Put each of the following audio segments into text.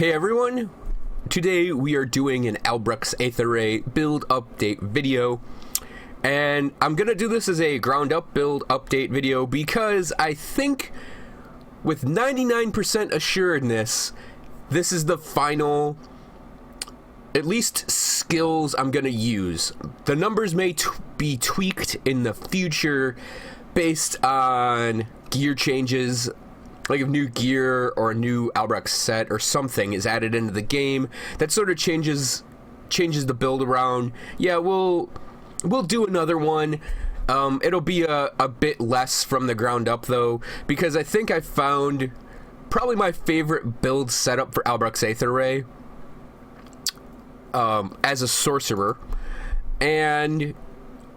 Hey everyone, today we are doing an Albrecht's Aether Ray build update video, and I'm gonna do this as a ground up build update video because I think with 99% assuredness this is the final, at least, skills I'm gonna use. The numbers may be tweaked in the future based on gear changes, like if new gear or a new Albrecht set or something is added into the game that sort of changes the build around. Yeah, we'll do another one. It'll be a bit less from the ground up though, because I think I found probably my favorite build setup for Albrecht's Aether Ray as a sorcerer, and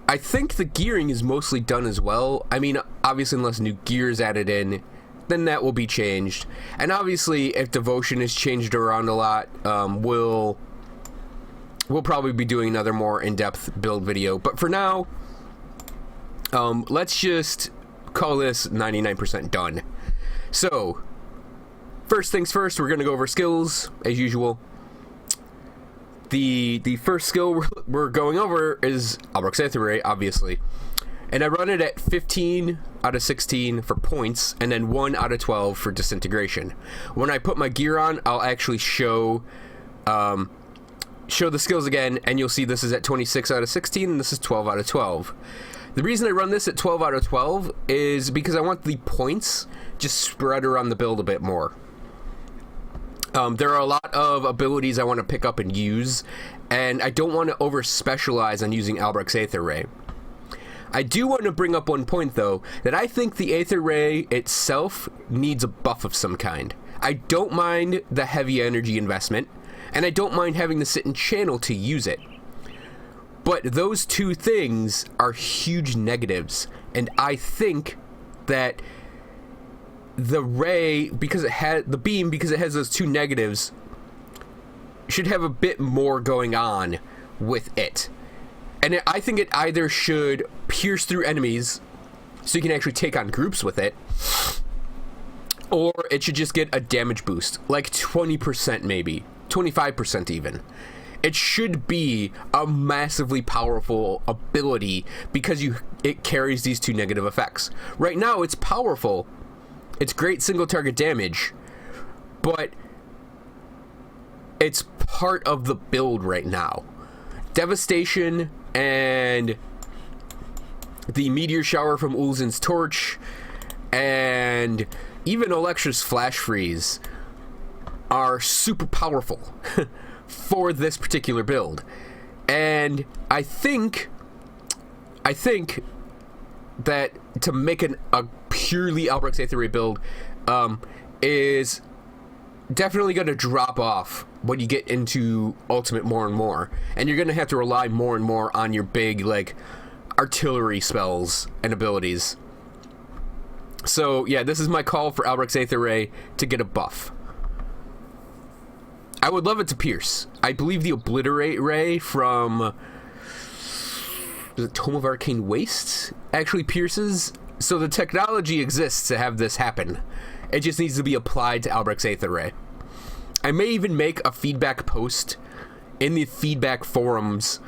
I think the gearing is mostly done as well. I mean, obviously unless new gear is added in, then that will be changed. And obviously if devotion is changed around a lot, we'll probably be doing another more in-depth build video. But for now, let's just call this 99% done. So first things first, we're gonna go over skills as usual. The first skill we're going over is Albrecht's Aether Ray, obviously. And I run it at 15 out of 16 for points, and then 1 out of 12 for disintegration. When I put my gear on, I'll actually show the skills again, and you'll see this is at 26 out of 16, and this is 12 out of 12. The reason I run this at 12 out of 12 is because I want the points just spread around the build a bit more. There are a lot of abilities I want to pick up and use, and I don't want to over-specialize on using Albrecht's Aether Ray. I do want to bring up one point, though, that I think the Aether Ray itself needs a buff of some kind. I don't mind the heavy energy investment, and I don't mind having to sit and channel to use it. But those two things are huge negatives, and I think that the ray, because it has the beam, because it has those two negatives, should have a bit more going on with it. And I think it either should pierce through enemies so you can actually take on groups with it, or it should just get a damage boost, like 20% maybe, 25% even. It should be a massively powerful ability because it carries these two negative effects. Right now it's powerful, it's great single target damage, but it's part of the build right now. Devastation and the meteor shower from Ulzin's torch and even Electra's flash freeze are super powerful for this particular build. And I think that to make a purely Albrecht's Aether Ray build is definitely going to drop off when you get into Ultimate more and more, and you're going to have to rely more and more on your big, like, artillery spells and abilities. So yeah, this is my call for Albrecht's Aether Ray to get a buff. I would love it to pierce. I believe the Obliterate Ray from the Tome of Arcane Wastes actually pierces, so the technology exists to have this happen. It just needs to be applied to Albrecht's Aether Ray. I may even make a feedback post in the feedback forums,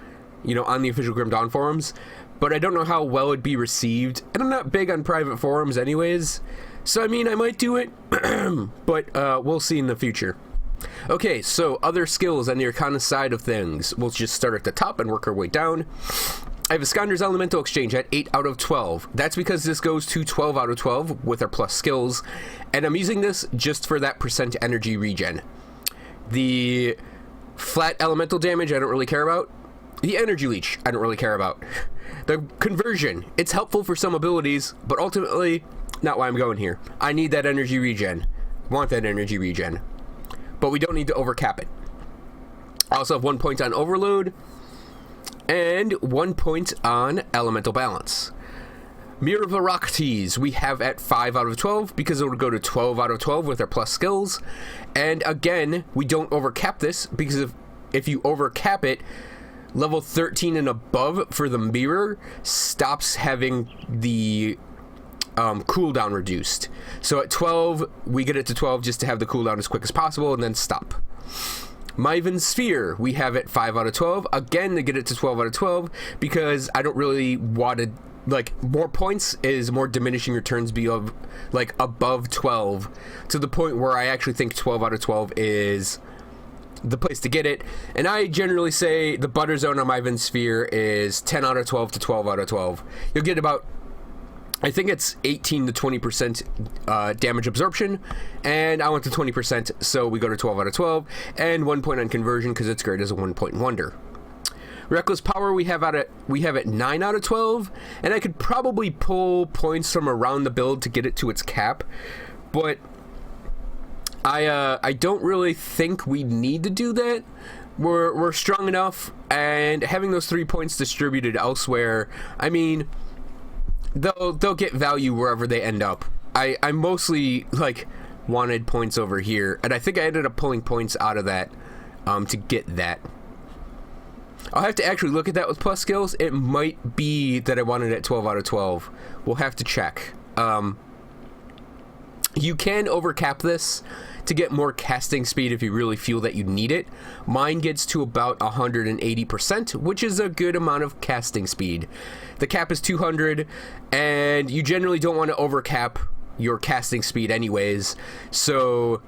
on the official Grim Dawn forums, but I don't know how well it'd be received, and I'm not big on private forums anyways, so I mean, I might do it, but we'll see in the future. Okay, so other skills on the Arcanist side of things. We'll just start at the top and work our way down. I have a Skander's Elemental Exchange at 8 out of 12. That's because this goes to 12 out of 12 with our plus skills, and I'm using this just for that percent energy regen. The flat elemental damage I don't really care about. The energy leech I don't really care about. The conversion, it's helpful for some abilities, but ultimately not why I'm going here. I need that energy regen. Want that energy regen. But we don't need to overcap it. I also have 1 point on Overload and 1 point on Elemental Balance. Mirror of Arachtes we have at 5 out of 12 because it would go to 12 out of 12 with our plus skills. And again, we don't overcap this because if you overcap it, level 13 and above for the mirror stops having the cooldown reduced. So at 12, we get it to 12 just to have the cooldown as quick as possible and then stop. Myvan Sphere, we have it 5 out of 12. Again, to get it to 12 out of 12 because I don't really want to, like, more points is more diminishing returns be of, like, above 12 to the point where I actually think 12 out of 12 is the place to get it. And I generally say the butter zone on Myvan Sphere is 10 out of 12 to 12 out of 12. You'll get about, I think it's 18 to 20% damage absorption, and I went to 20%, so we go to 12 out of 12, and 1 point on conversion because it's great as a 1 point wonder. Reckless Power we have at 9 out of 12, and I could probably pull points from around the build to get it to its cap, but I don't really think we need to do that. We're strong enough, and having those 3 points distributed elsewhere, I mean, they'll get value wherever they end up. I mostly, like, wanted points over here, and I think I ended up pulling points out of that to get that. I'll have to actually look at that with plus skills. It might be that I wanted it 12 out of 12. We'll have to check. You can overcap this to get more casting speed if you really feel that you need it. Mine gets to about 180%, which is a good amount of casting speed. The cap is 200, and you generally don't want to overcap your casting speed anyways, so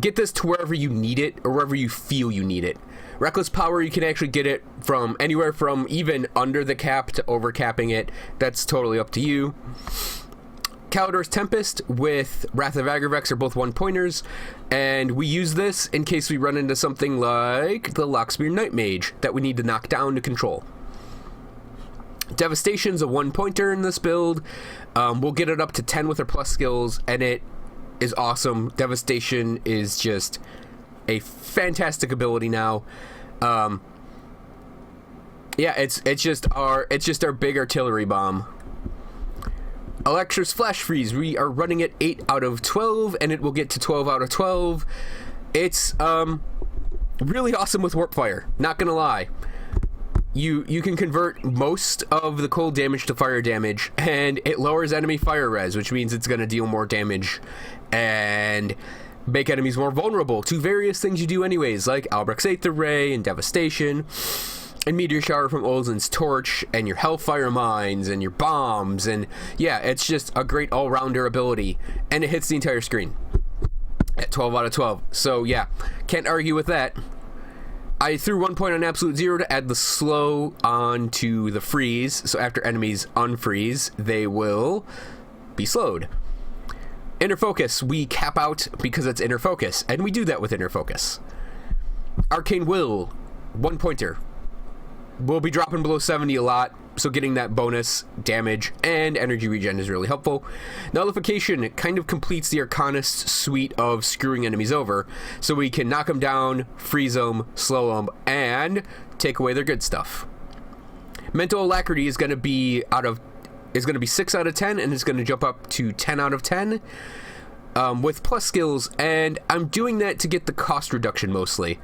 get this to wherever you need it or wherever you feel you need it. Reckless Power, you can actually get it from anywhere from even under the cap to overcapping it. That's totally up to you. Kalidor's Tempest with Wrath of Agravax are both 1-pointers, and we use this in case we run into something like the Lockspear Night Mage that we need to knock down to control. Devastation's a 1-pointer in this build. We'll get it up to 10 with our plus skills, and it is awesome. Devastation is just a fantastic ability now. Yeah, it's just our big artillery bomb. Electra's Flash Freeze, we are running it 8 out of 12, and it will get to 12 out of 12. It's really awesome with Warp Fire, not gonna lie. You can convert most of the cold damage to fire damage, and it lowers enemy fire res, which means it's gonna deal more damage and make enemies more vulnerable to various things you do anyways, like Albrecht's Aether Ray and Devastation, and Meteor Shower from Olzen's Torch, and your Hellfire Mines, and your bombs, and yeah, it's just a great all-rounder ability, and it hits the entire screen at 12 out of 12, so yeah, can't argue with that. I threw 1 point on Absolute Zero to add the slow onto the freeze, so after enemies unfreeze, they will be slowed. Inner Focus, we cap out because it's Inner Focus, and we do that with Inner Focus. Arcane Will, 1-pointer. We'll be dropping below 70 a lot, so getting that bonus damage and energy regen is really helpful. Nullification kind of completes the Arcanist suite of screwing enemies over, so we can knock them down, freeze them, slow them, and take away their good stuff. Mental Alacrity is going to be 6 out of 10, and it's going to jump up to 10 out of 10 with plus skills, and I'm doing that to get the cost reduction mostly.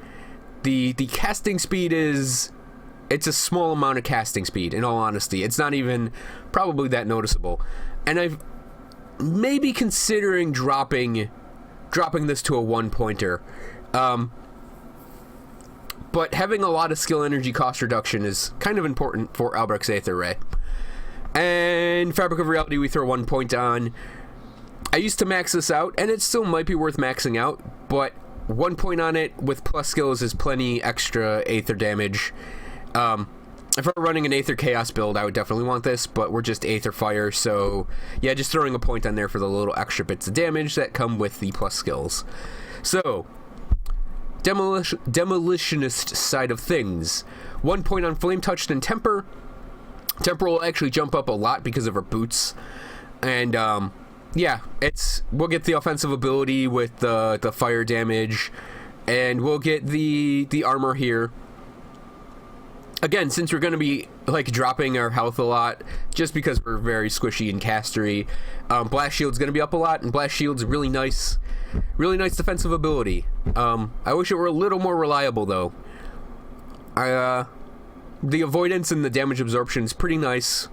The casting speed it's a small amount of casting speed, in all honesty. It's not even probably that noticeable. And I've maybe considering dropping this to a 1-pointer. But having a lot of skill energy cost reduction is kind of important for Albrecht's Aether Ray. And Fabric of Reality we throw 1 point on. I used to max this out, and it still might be worth maxing out, but 1 point on it with plus skills is plenty extra Aether damage. If we're running an Aether Chaos build, I would definitely want this, but we're just Aether Fire, so yeah, just throwing a point on there for the little extra bits of damage that come with the plus skills. So, Demolitionist side of things. 1 point on Flame Touched and Temper. Temper will actually jump up a lot because of her boots, and yeah, we'll get the offensive ability with the fire damage, and we'll get the armor here. Again, since we're going to be like dropping our health a lot, just because we're very squishy and castery, Blast Shield's going to be up a lot, and Blast Shield's a really nice defensive ability. I wish it were a little more reliable though. The avoidance and the damage absorption is pretty nice,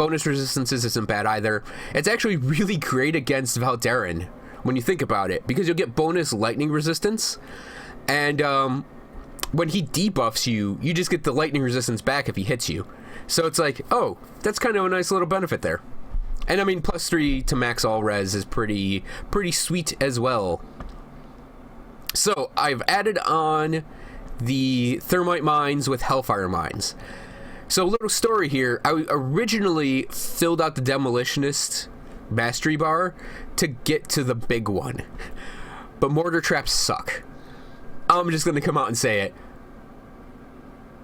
Bonus resistances isn't bad either. It's actually really great against Valderin when you think about it, because you'll get bonus lightning resistance, and when he debuffs you, you just get the lightning resistance back if he hits you. So it's like, oh, that's kind of a nice little benefit there. And I mean, +3 to max all res is pretty sweet as well. So I've added on the Thermite mines with Hellfire mines. So a little story here. I originally filled out the Demolitionist mastery bar to get to the big one, but mortar traps suck. I'm just gonna come out and say it.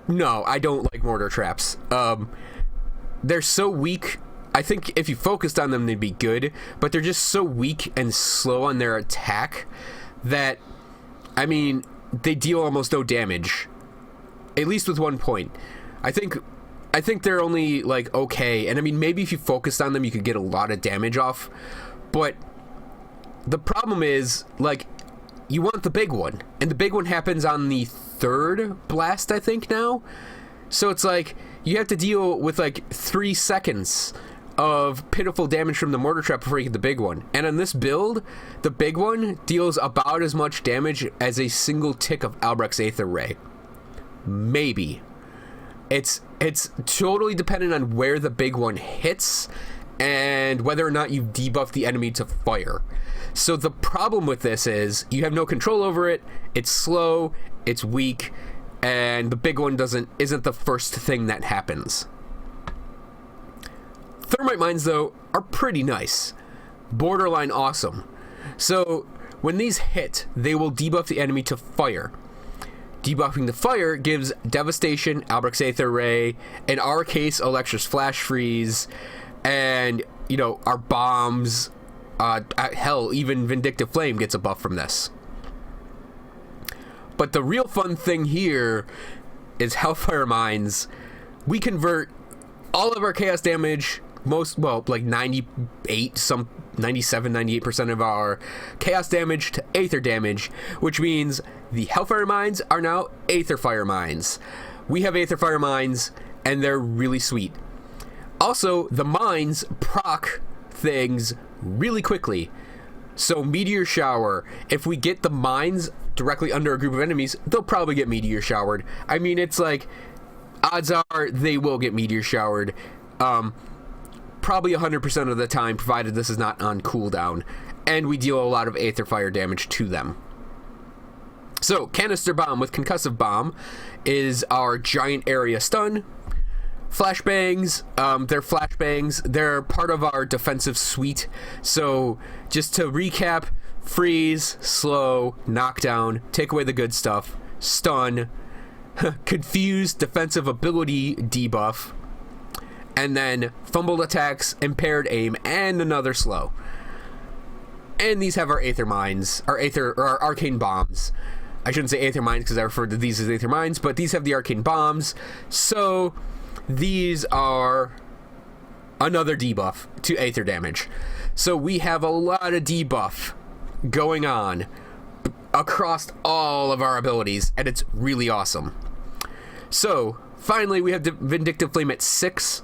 No, I don't like mortar traps. They're so weak. I think if you focused on them, they'd be good, but they're just so weak and slow on their attack that, I mean, they deal almost no damage, at least with 1 point. I think they're only like okay, and I mean, maybe if you focused on them, you could get a lot of damage off, but the problem is, like, you want the big one, and the big one happens on the 3rd blast, I think, now. So it's like you have to deal with like 3 seconds of pitiful damage from the mortar trap before you get the big one. And on this build, the big one deals about as much damage as a single tick of Albrecht's Aether Ray. Maybe. It's totally dependent on where the big one hits and whether or not you debuff the enemy to fire. So the problem with this is you have no control over it, it's slow, it's weak, and the big one isn't the first thing that happens. Thermite mines, though, are pretty nice. Borderline awesome. So when these hit, they will debuff the enemy to fire. Debuffing the fire gives Devastation, Albrecht's Aether Ray, in our case, Electra's Flash Freeze, and, you know, our bombs. Hell, even Vindictive Flame gets a buff from this. But the real fun thing here is Hellfire Mines. We convert all of our chaos damage, like 97, 98% of our chaos damage to Aether damage, which means the Hellfire Mines are now Aether Fire Mines. We have Aether Fire Mines, and they're really sweet. Also, the mines proc things really quickly. So Meteor Shower, if we get the mines directly under a group of enemies, they'll probably get Meteor Showered. I mean, it's like, odds are they will get Meteor Showered. Probably 100% of the time, provided this is not on cooldown, and we deal a lot of Aether Fire damage to them. So, Canister Bomb with Concussive Bomb is our giant area stun. Flashbangs, they're flashbangs. They're part of our defensive suite. So, just to recap, freeze, slow, knockdown, take away the good stuff, stun, confuse, defensive ability debuff, and then fumbled attacks, impaired aim, and another slow. And these have our Aether Mines, our Arcane Bombs. I shouldn't say Aether Mines because I referred to these as Aether Mines, but these have the Arcane Bombs. So these are another debuff to Aether damage. So we have a lot of debuff going on across all of our abilities, and it's really awesome. So finally, we have the Vindictive Flame at 6.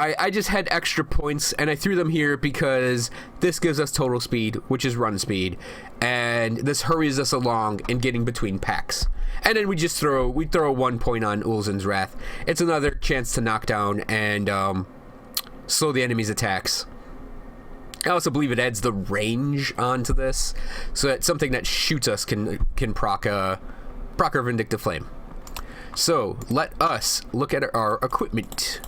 I just had extra points, and I threw them here because this gives us total speed, which is run speed, and this hurries us along in getting between packs. And then we throw 1 point on Ulzin's Wrath. It's another chance to knock down and slow the enemy's attacks. I also believe it adds the range onto this, so that something that shoots us can proc our Vindictive Flame. So let us look at our equipment.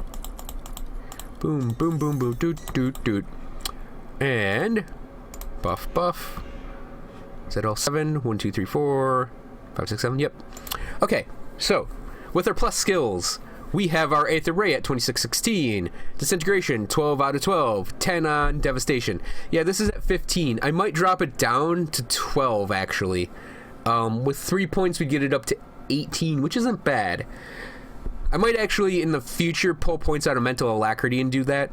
Boom, boom, boom, boom, doot, doot, doot. And buff. Is that all 7? 1, 2, 3, 4, 5, 6, 7. Yep. Okay, so with our plus skills, we have our Aether Ray at 2616, Disintegration 12 out of 12, 10 on Devastation. Yeah, this is at 15. I might drop it down to 12 actually. With 3 points, we get it up to 18, which isn't bad. I might actually in the future pull points out of Mental Alacrity and do that.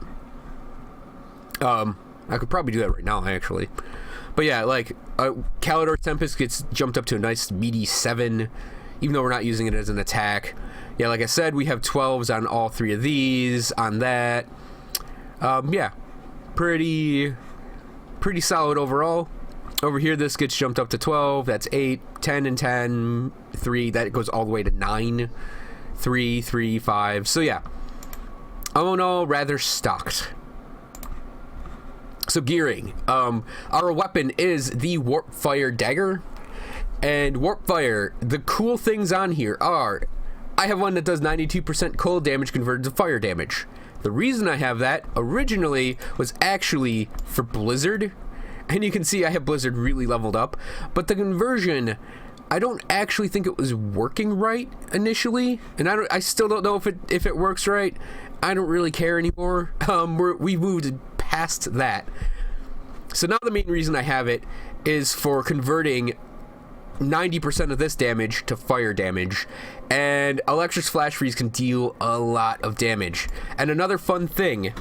I could probably do that right now actually. But yeah, like Calidor's Tempest gets jumped up to a nice meaty 7, even though we're not using it as an attack. Yeah, like I said, we have 12s on all 3 of these, on that. Yeah, pretty solid overall. Over here, this gets jumped up to 12. That's 8, 10, and 10. 3. That goes all the way to 9. 3, 3, 5. So yeah, all in all, rather stocked. So gearing. Our weapon is the Warp Fire Dagger. And Warp Fire, the cool things on here are, I have one that does 92% cold damage converted to fire damage. The reason I have that originally was actually for Blizzard. And you can see I have Blizzard really leveled up. But the conversion, I don't actually think it was working right initially. And I still don't know if it works right. I don't really care anymore. We moved past that. So now the main reason I have it is for converting 90% of this damage to fire damage, and Electra's Flash Freeze can deal a lot of damage. And another fun thing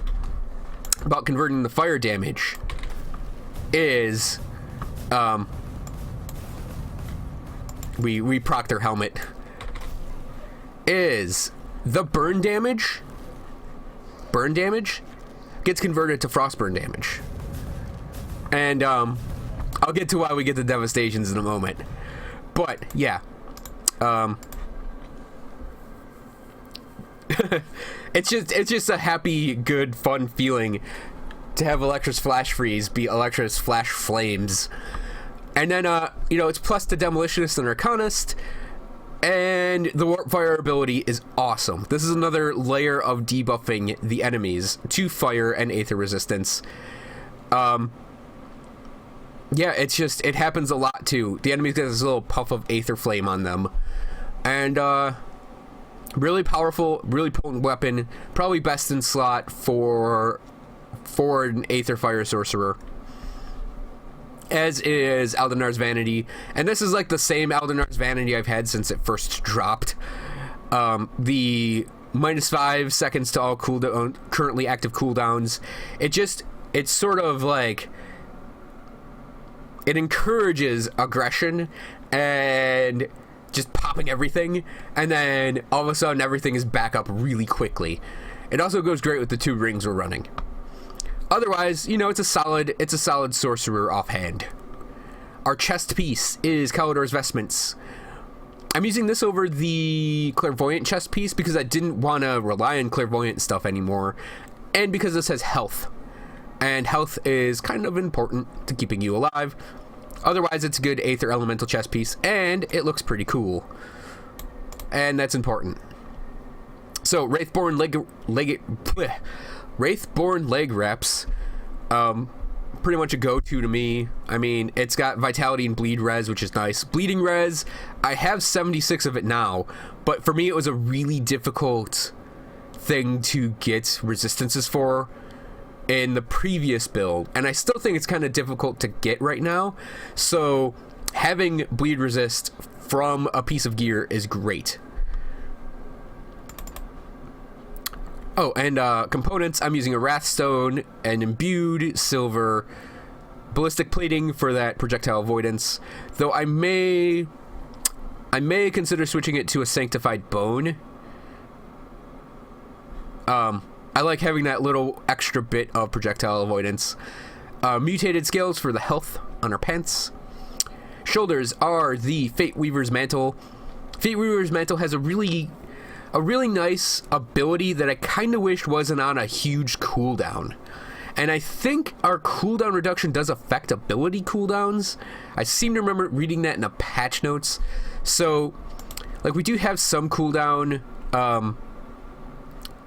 about converting the fire damage is we proc their helmet, is the burn damage gets converted to frostburn damage. And I'll get to why we get the devastations in a moment. But yeah, it's just a happy, good, fun feeling to have Electra's Flash Freeze be Electra's Flash Flames. And then it's plus the Demolitionist and Arcanist, and the Warp Fire ability is awesome. This is another layer of debuffing the enemies to fire and Aether resistance. Yeah, it happens a lot too. The enemies get this little puff of Aether Flame on them. And, really powerful, really potent weapon. Probably best in slot for an Aether Fire Sorcerer. As is Aldenar's Vanity. And this is like the same Aldenar's Vanity I've had since it first dropped. The -5 seconds to all cooldown, currently active cooldowns. It's sort of like, it encourages aggression and just popping everything, and then all of a sudden everything is back up really quickly. It also goes great with the 2 rings we're running. Otherwise, it's a solid sorcerer offhand. Our chest piece is Kalidor's Vestments. I'm using this over the Clairvoyant chest piece because I didn't want to rely on Clairvoyant stuff anymore, and because this has health. And health is kind of important to keeping you alive. Otherwise, it's a good Aether Elemental chest piece, and it looks pretty cool. And that's important. So, Wraithborn leg wraps, pretty much a go-to to me. I mean, it's got Vitality and Bleed Res, which is nice. Bleeding Res, I have 76 of it now, but for me it was a really difficult thing to get resistances for in the previous build, and I still think it's kind of difficult to get right now, so having bleed resist from a piece of gear is great. Oh, and components, I'm using a Wrathstone, an Imbued Silver, Ballistic Plating for that projectile avoidance, though I may consider switching it to a Sanctified Bone. I like having that little extra bit of projectile avoidance. Mutated Scales for the health on our pants. Shoulders are the Fate Weaver's Mantle. Fate Weaver's Mantle has a really nice ability that I kind of wished wasn't on a huge cooldown. And I think our cooldown reduction does affect ability cooldowns. I seem to remember reading that in the patch notes. So, like, we do have some cooldown,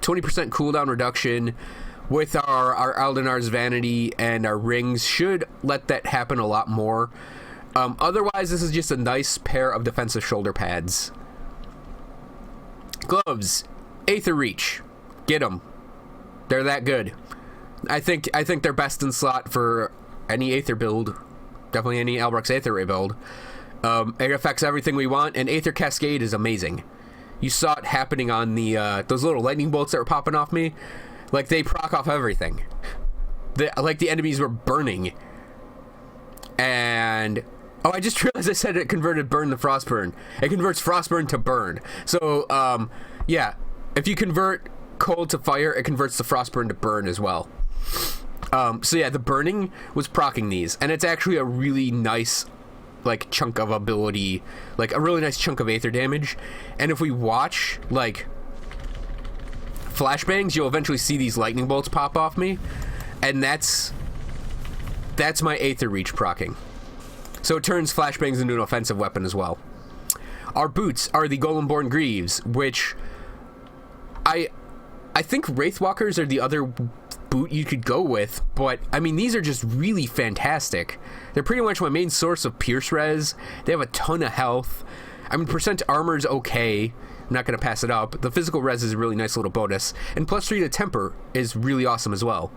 20% cooldown reduction with our Aldenar's Vanity, and our rings should let that happen a lot more. Otherwise, this is just a nice pair of defensive shoulder pads. Gloves, Aether Reach, get them. They're that good. I think they're best in slot for any Aether build, definitely any Albrecht's Aether Ray build. It affects everything we want, and Aether Cascade is amazing. You saw it happening on the those little lightning bolts that were popping off me. Like, they proc off everything. Like the enemies were burning. And oh, I just realized I said it converted burn to frostburn. It converts frostburn to burn. So yeah, if you convert cold to fire, it converts the frostburn to burn as well. So yeah, the burning was proccing these, and it's actually a really nice like chunk of ability, like a really nice chunk of Aether damage. And if we watch like flashbangs, you'll eventually see these lightning bolts pop off me, and that's my Aether Reach proccing. So it turns flashbangs into an offensive weapon as well. Our boots are the Golemborn Greaves, which I think Wraithwalkers are the other boot you could go with, but I mean, these are just really fantastic. They're pretty much my main source of pierce res. They have a ton of health. I mean, percent armor is okay. I'm not going to pass it up. The physical res is a really nice little bonus, and +3 to temper is really awesome as well.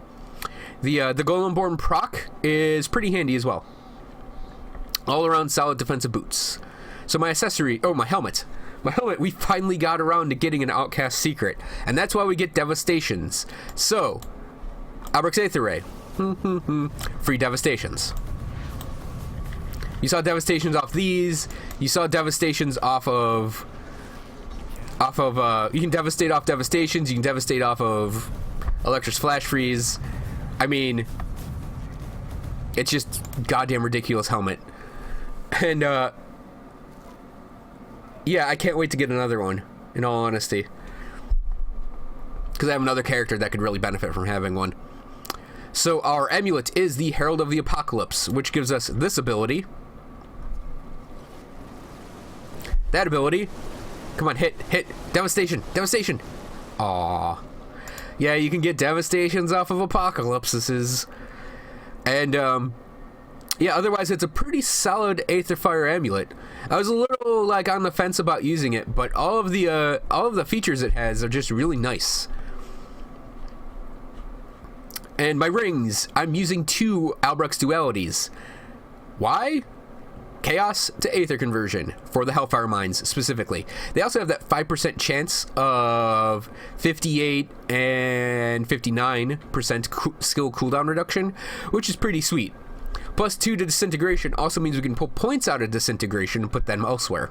The Golemborn proc is pretty handy as well. All around solid defensive boots. So my accessory, my helmet. My helmet, we finally got around to getting an Outcast secret, and that's why we get Devastations. So, Albrecht's Aether Ray. Free Devastations. You saw Devastations off these. You saw Devastations off of you can devastate off Devastations. You can devastate off of Electra's Flash Freeze. I mean, it's just goddamn ridiculous helmet. And, yeah, I can't wait to get another one, in all honesty. Because I have another character that could really benefit from having one. So our amulet is the Herald of the Apocalypse, which gives us this ability. That ability. Come on, hit. Devastation. Aww. Yeah, you can get Devastations off of Apocalypses. And, yeah, otherwise it's a pretty solid Aether Fire amulet. I was a little like on the fence about using it, but all of the features it has are just really nice. And my rings, I'm using 2 Albrecht's dualities. Why? Chaos to Aether conversion for the Hellfire Mines specifically. They also have that 5% chance of 58 and 59% skill cooldown reduction, which is pretty sweet. +2 to disintegration also means we can pull points out of disintegration and put them elsewhere.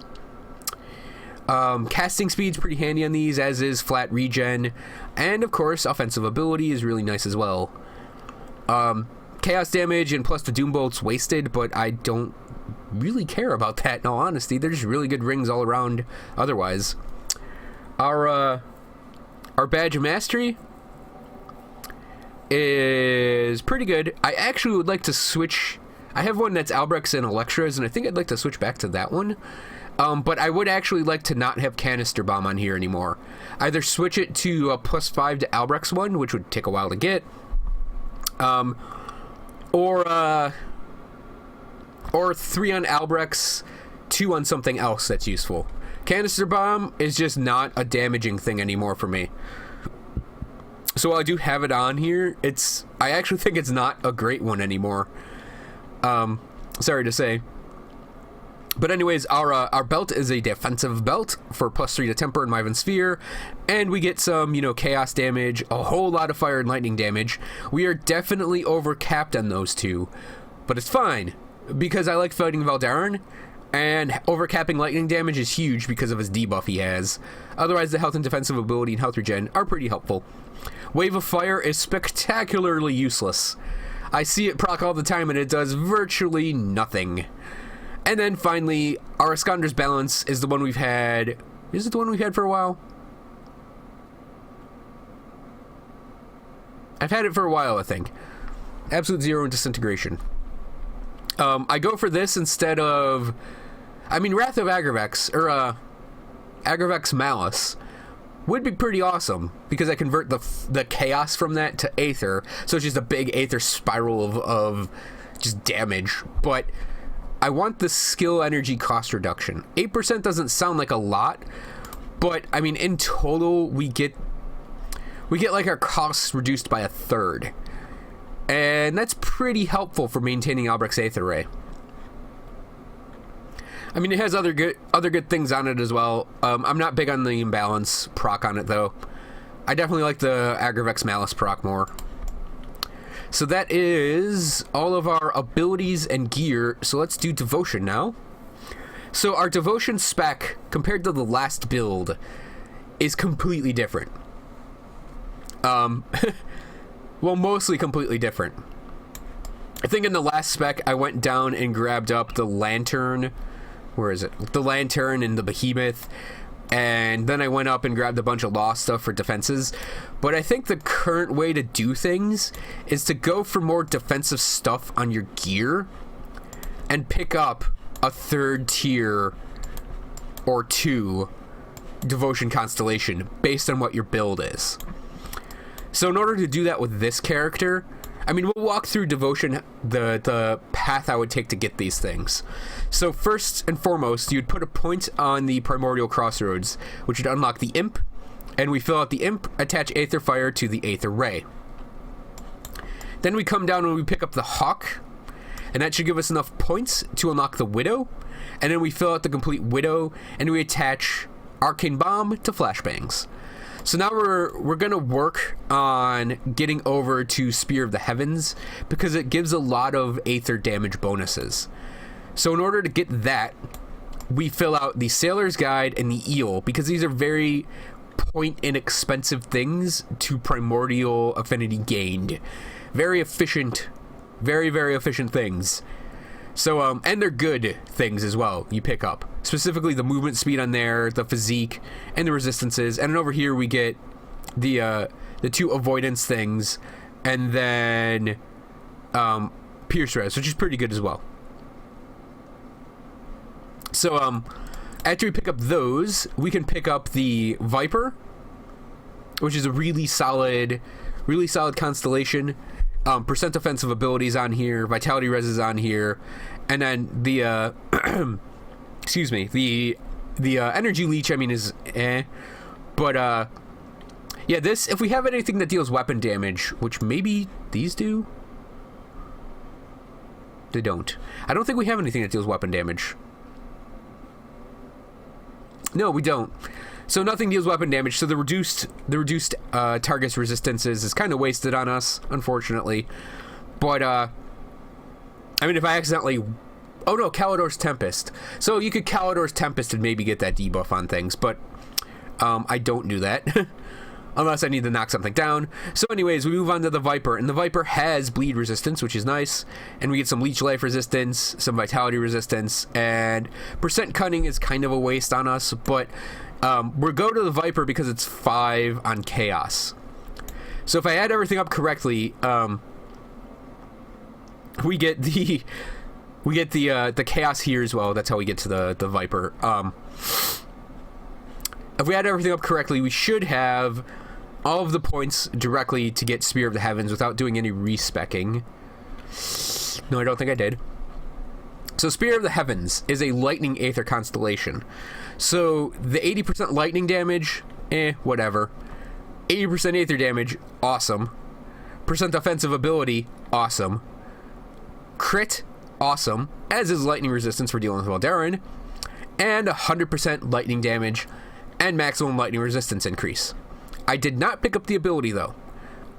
Casting speed's pretty handy on these, as is flat regen, and of course offensive ability is really nice as well. Chaos damage and plus the doom bolt's wasted, but I don't really care about that in all honesty. They're just really good rings all around otherwise. Our badge of mastery is pretty good. I actually would like to switch. I have one that's Albrecht's and Electra's, and I think I'd like to switch back to that one. But I would actually like to not have Canister Bomb on here anymore. Either switch it to a +5 to Albrecht's one, which would take a while to get, or 3 on Albrecht's, 2 on something else that's useful. Canister Bomb is just not a damaging thing anymore for me. So while I do have it on here, I actually think it's not a great one anymore. Sorry to say. But anyways, our belt is a defensive belt for +3 to temper and Myvan Sphere, and we get some, chaos damage, a whole lot of fire and lightning damage. We are definitely overcapped on those 2, but it's fine, because I like fighting Valdarin, and overcapping lightning damage is huge because of his debuff he has. Otherwise, the health and defensive ability and health regen are pretty helpful. Wave of Fire is spectacularly useless. I see it proc all the time and it does virtually nothing. And then finally, our Iskander's Balance is the one we've had. Is it the one we've had for a while? I've had it for a while, I think. Absolute Zero and Disintegration. I go for this instead of... Wrath of Agravax, or Agravax Malice would be pretty awesome, because I convert the chaos from that to Aether, so it's just a big Aether spiral of just damage. But I want the skill energy cost reduction. 8% doesn't sound like a lot, but in total we get like our costs reduced by 1/3, and that's pretty helpful for maintaining Albrecht's Aether Ray. It has other good things on it as well. I'm not big on the imbalance proc on it, though. I definitely like the Agravax Malice proc more. So that is all of our abilities and gear. So let's do Devotion now. So our Devotion spec, compared to the last build, is completely different. Well, well, mostly completely different. I think in the last spec, I went down and grabbed up the Lantern. Where is it? The Lantern and the Behemoth. And then I went up and grabbed a bunch of law stuff for defenses. But I think the current way to do things is to go for more defensive stuff on your gear and pick up a 3rd tier or 2 Devotion Constellation based on what your build is. So in order to do that with this character, I mean, we'll walk through Devotion, the path I would take to get these things. So first and foremost, you'd put a point on the Primordial Crossroads, which would unlock the Imp, and we fill out the Imp, attach Aether Fire to the Aether Ray. Then we come down and we pick up the Hawk, and that should give us enough points to unlock the Widow, and then we fill out the complete Widow, and we attach Arcane Bomb to Flashbangs. So now we're gonna work on getting over to Spear of the Heavens because it gives a lot of Aether damage bonuses. So in order to get that, we fill out the Sailor's Guide and the Eel because these are very point inexpensive things to Primordial Affinity gained. Very efficient, very, very efficient things. So, and they're good things as well, you pick up. Specifically the movement speed on there, the physique, and the resistances. And then over here we get the 2 avoidance things, and then Pierce Res, which is pretty good as well. So, after we pick up those, we can pick up the Viper, which is a really solid constellation. Percent offensive abilities on here, Vitality Res is on here, and then the excuse me, the Energy Leech, I mean, is but yeah, this, if we have anything that deals weapon damage, which maybe these do, they don't. I don't think we have anything that deals weapon damage. No, we don't. So nothing deals weapon damage, so the reduced target's resistances is kind of wasted on us, unfortunately. But, I mean, if I accidentally... Oh no, Kalidor's Tempest. So you could Kalidor's Tempest and maybe get that debuff on things, but I don't do that. Unless I need to knock something down. So anyways, we move on to the Viper, and the Viper has bleed resistance, which is nice, and we get some leech life resistance, some vitality resistance, and percent cunning is kind of a waste on us, but we'll go to the Viper because it's 5 on chaos. So if I add everything up correctly, we get the chaos here as well. That's how we get to the Viper. If we add everything up correctly, we should have all of the points directly to get Spear of the Heavens without doing any respecking. No, I don't think I did. So Spear of the Heavens is a lightning Aether constellation. So the 80% lightning damage, whatever. 80% Aether damage, awesome. Percent offensive ability, awesome. Crit, awesome. As is lightning resistance for dealing with Valdarin. And 100% lightning damage and maximum lightning resistance increase. I did not pick up the ability though.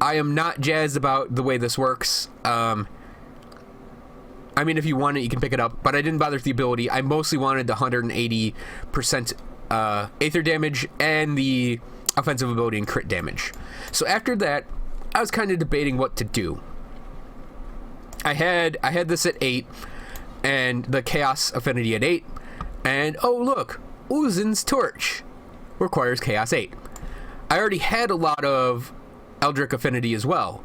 I am not jazzed about the way this works. I mean, if you want it, you can pick it up, but I didn't bother with the ability. I mostly wanted the 180% Aether damage and the offensive ability and crit damage. So after that, I was kind of debating what to do. I had this at 8, and the Chaos Affinity at 8, and oh look, Uzin's Torch requires Chaos 8. I already had a lot of Eldritch Affinity as well,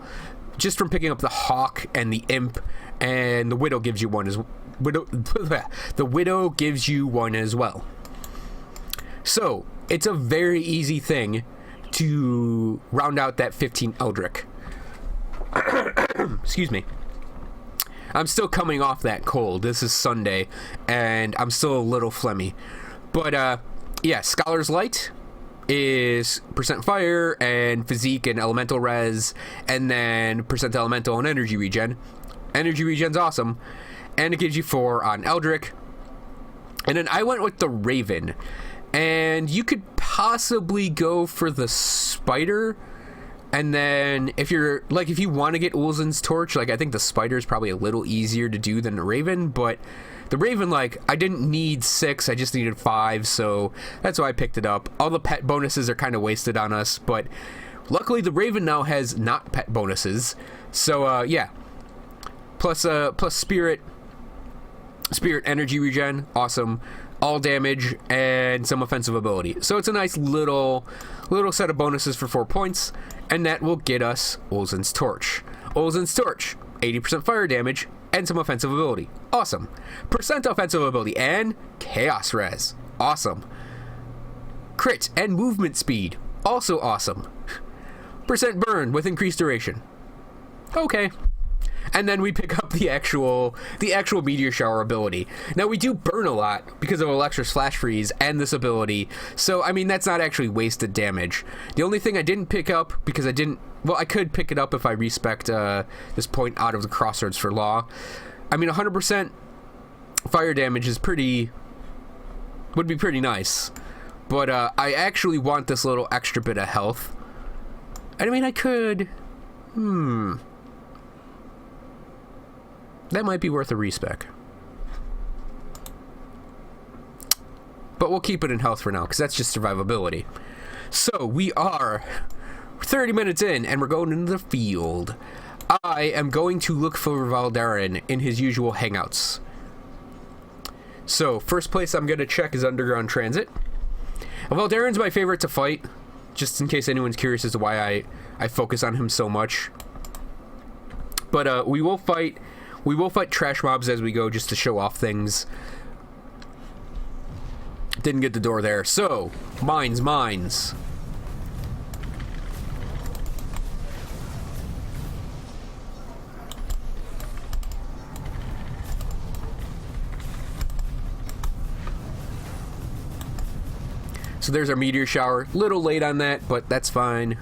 just from picking up the Hawk and the Imp, and the Widow gives you one as the Widow gives you one as well. So it's a very easy thing to round out that 15 Eldritch. Excuse me. I'm still coming off that cold. This is Sunday, and I'm still a little phlegmy. But yeah, Scholar's Light is percent fire and physique and elemental res, and then percent elemental and energy regen. Energy regen's awesome, and it gives you 4 on Eldritch. And then I went with the Raven, and you could possibly go for the Spider, and then if you want to get Ulzin's Torch, like, I think the Spider is probably a little easier to do than the Raven, but the Raven, like, I didn't need 6, I just needed 5, so that's why I picked it up. All the pet bonuses are kind of wasted on us, but Luckily, the Raven now has not pet bonuses, so yeah. Plus spirit energy regen, awesome. All damage and some offensive ability. So it's a nice little set of bonuses for 4 points, and that will get us Olzen's Torch. Olzen's Torch, 80% fire damage and some offensive ability. Awesome. Percent offensive ability and Chaos Res. Awesome. Crit and movement speed. Also awesome. Percent burn with increased duration. Okay. And then we pick up the actual meteor shower ability. Now we do burn a lot because of Electra's flash freeze and this ability. So I mean that's not actually wasted damage. The only thing I didn't pick up because I could pick it up if I respect this point out of the crossroads for law. I mean 100% fire damage is would be pretty nice. But I actually want this little extra bit of health. I mean I could that might be worth a respec. But we'll keep it in health for now, because that's just survivability. So, we are 30 minutes in, and we're going into the field. I am going to look for Valdarin in his usual hangouts. So, first place I'm going to check is Underground Transit. Valdarin's my favorite to fight, just in case anyone's curious as to why I focus on him so much. But we will fight trash mobs as we go just to show off things. Didn't get the door there. So, mines. So there's our meteor shower. Little late on that, but that's fine.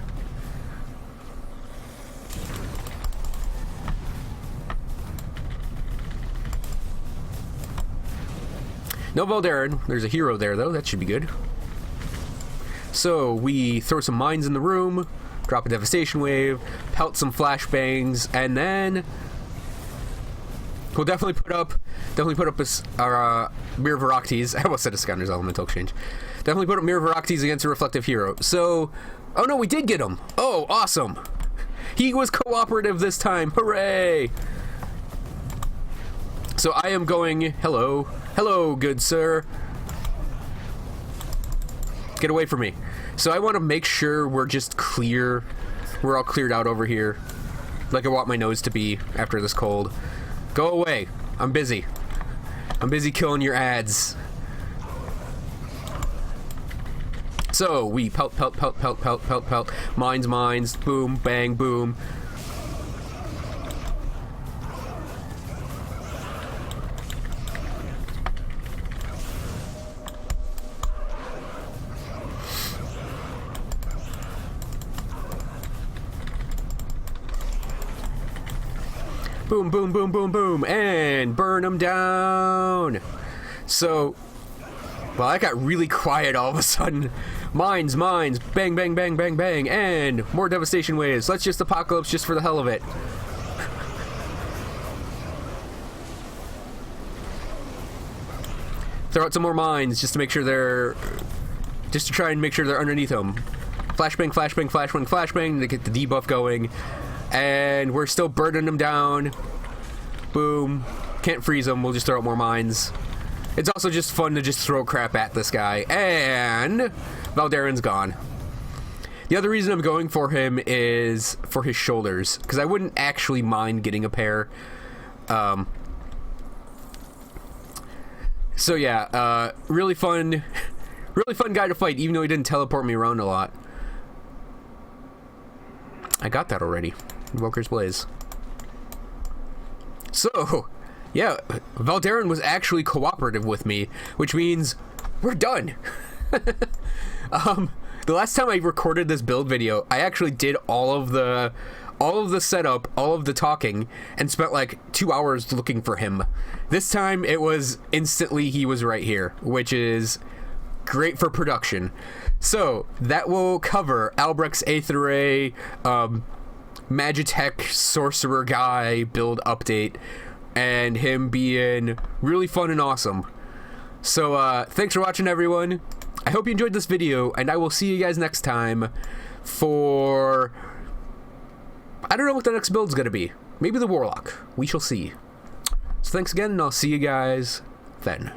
No Valdarin. There's a hero there, though. That should be good. So, we throw some mines in the room, drop a devastation wave, pelt some flashbangs, and then we'll definitely put up our Mirror Varactes. I almost said a Scoundrel's Elemental Exchange. Definitely put up Mirror Varactes against a Reflective Hero. So, oh no, we did get him. Oh, awesome. He was cooperative this time. Hooray! So I am going, hello, good sir. Get away from me. So I want to make sure we're just clear. We're all cleared out over here. Like I want my nose to be after this cold. Go away. I'm busy. I'm busy killing your ads. So we pelt. Mines. Boom, bang, boom. Boom, and burn them down. So, well, I got really quiet all of a sudden. Mines, bang, and more devastation waves. Let's just apocalypse just for the hell of it. Throw out some more mines just to make sure just to try and make sure they're underneath them. Flashbang to get the debuff going. And we're still burning them down. Boom. Can't freeze them. We'll just throw out more mines. It's also just fun to just throw crap at this guy. And Valdarin's gone. The other reason I'm going for him is for his shoulders, because I wouldn't actually mind getting a pair. So yeah, really fun guy to fight, even though he didn't teleport me around a lot. I got that already. Invoker's Blaze. So, yeah, Valdarin was actually cooperative with me, which means we're done. The last time I recorded this build video, I actually did all of the setup, all of the talking, and spent like 2 hours looking for him. This time it was instantly he was right here, which is great for production. So that will cover Albrecht's Aether Ray, Magitech sorcerer guy build update, and him being really fun and awesome. So thanks for watching, everyone. I hope you enjoyed this video, and I will see you guys next time. for... I don't know what the next build's going to be. Maybe the Warlock. We shall see. So thanks again, and I'll see you guys then.